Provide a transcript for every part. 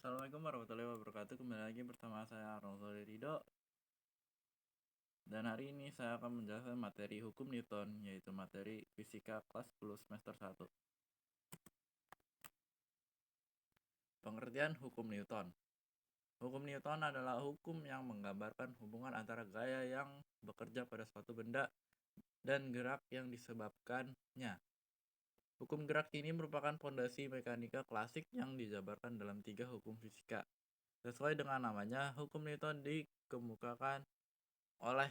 Assalamualaikum warahmatullahi wabarakatuh. Kembali lagi bersama saya Arnold Ridho. Dan hari ini saya akan menjelaskan materi hukum Newton, yaitu materi fisika kelas 10 semester 1. Pengertian hukum Newton. Hukum Newton adalah hukum yang menggambarkan hubungan antara gaya yang bekerja pada suatu benda dan gerak yang disebabkannya. Hukum gerak ini merupakan fondasi mekanika klasik yang dijabarkan dalam 3 hukum fisika. Sesuai dengan namanya, hukum Newton dikemukakan oleh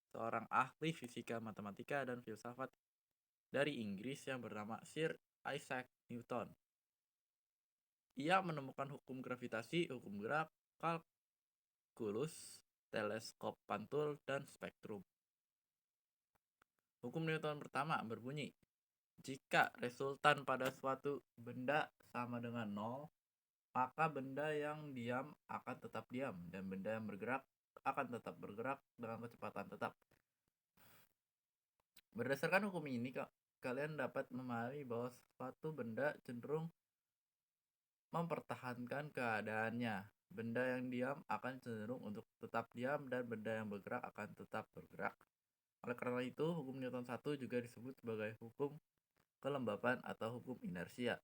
seorang ahli fisika, matematika, dan filsafat dari Inggris yang bernama Sir Isaac Newton. Ia menemukan hukum gravitasi, hukum gerak, kalkulus, teleskop pantul, dan spektrum. Hukum Newton pertama berbunyi, jika resultan pada suatu benda sama dengan 0, maka benda yang diam akan tetap diam, dan benda yang bergerak akan tetap bergerak dengan kecepatan tetap. Berdasarkan hukum ini, kalian dapat memahami bahwa suatu benda cenderung mempertahankan keadaannya. Benda yang diam akan cenderung untuk tetap diam, dan benda yang bergerak akan tetap bergerak. Oleh karena itu, hukum Newton 1 juga disebut sebagai hukum kelembapan atau hukum inersia.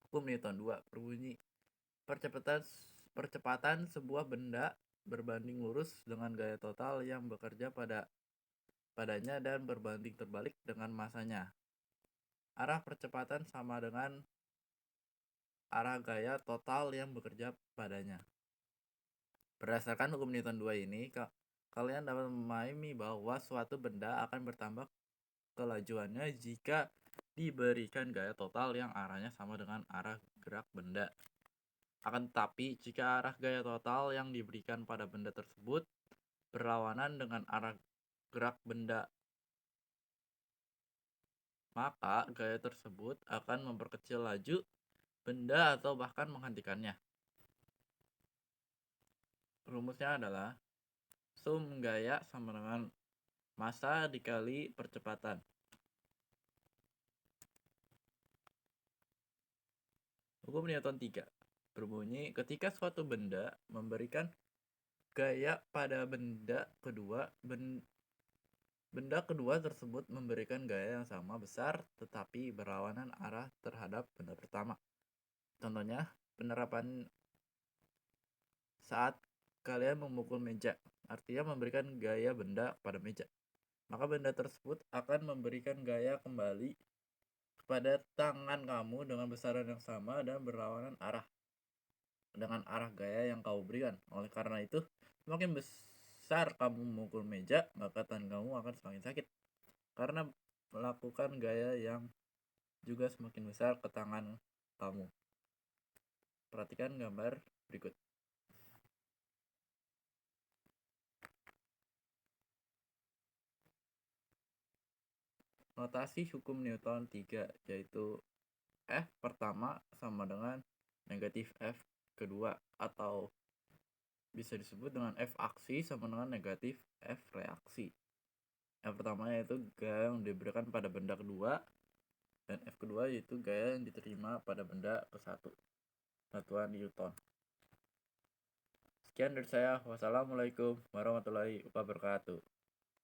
Hukum Newton 2 berbunyi, percepatan sebuah benda berbanding lurus dengan gaya total yang bekerja padanya dan berbanding terbalik dengan masanya. Arah percepatan sama dengan arah gaya total yang bekerja padanya. Berdasarkan hukum Newton 2 ini, kalian dapat memahami bahwa suatu benda akan bertambah kelajuannya jika diberikan gaya total yang arahnya sama dengan arah gerak benda. Akan tetapi, jika arah gaya total yang diberikan pada benda tersebut berlawanan dengan arah gerak benda, maka gaya tersebut akan memperkecil laju benda atau bahkan menghentikannya. Rumusnya adalah sum gaya sama dengan massa dikali percepatan. Hukum Newton 3 berbunyi, ketika suatu benda memberikan gaya pada benda kedua, benda kedua tersebut memberikan gaya yang sama besar tetapi berlawanan arah terhadap benda pertama. Contohnya, penerapan saat kalian memukul meja, artinya memberikan gaya benda pada meja. Maka benda tersebut akan memberikan gaya kembali kepada tangan kamu dengan besaran yang sama dan berlawanan arah dengan arah gaya yang kamu berikan. Oleh karena itu, semakin besar kamu memukul meja, maka tangan kamu akan semakin sakit karena melakukan gaya yang juga semakin besar ke tangan kamu. Perhatikan gambar berikut. Notasi hukum Newton 3 yaitu F pertama sama dengan negatif F kedua, atau bisa disebut dengan F aksi sama dengan negatif F reaksi. F pertama yaitu gaya yang diberikan pada benda kedua, dan F kedua yaitu gaya yang diterima pada benda ke satu. Satuan Newton. Sekian dari saya. Wassalamualaikum warahmatullahi wabarakatuh.